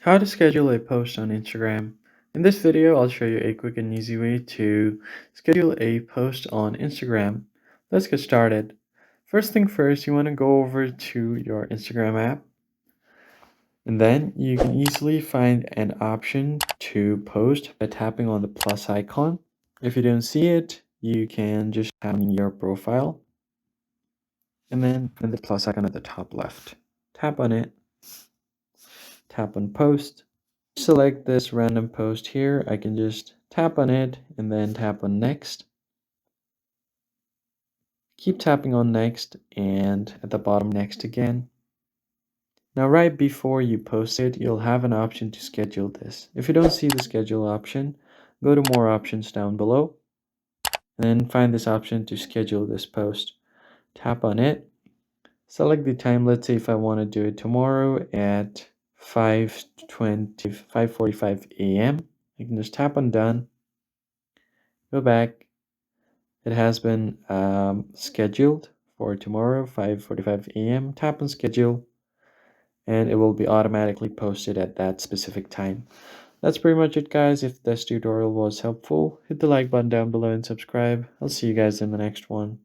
How to schedule a post on Instagram. In this video, I'll show you a quick and easy way to schedule a post on Instagram. Let's get started. First thing first, you want to go over to your Instagram app, and then you can easily find an option to post by tapping on the plus icon. If you don't see it, you can just tap on your profile, and then the plus icon at the top left. Tap on it, tap on post. Select this random post here. I can just tap on it and then tap on next. Keep tapping on next and at the bottom next again. Now right before you post it, you'll have an option to schedule this. If you don't see the schedule option, go to more options down below and then find this option to schedule this post. Tap on it. Select the time. Let's say if I want to do it tomorrow at 5:45 a.m. I can just tap on done. Go back. It has been scheduled for tomorrow, 5:45 a.m. Tap on schedule, and it will be automatically posted at that specific time. That's pretty much it, guys. If this tutorial was helpful, hit the like button down below and subscribe. I'll see you guys in the next one.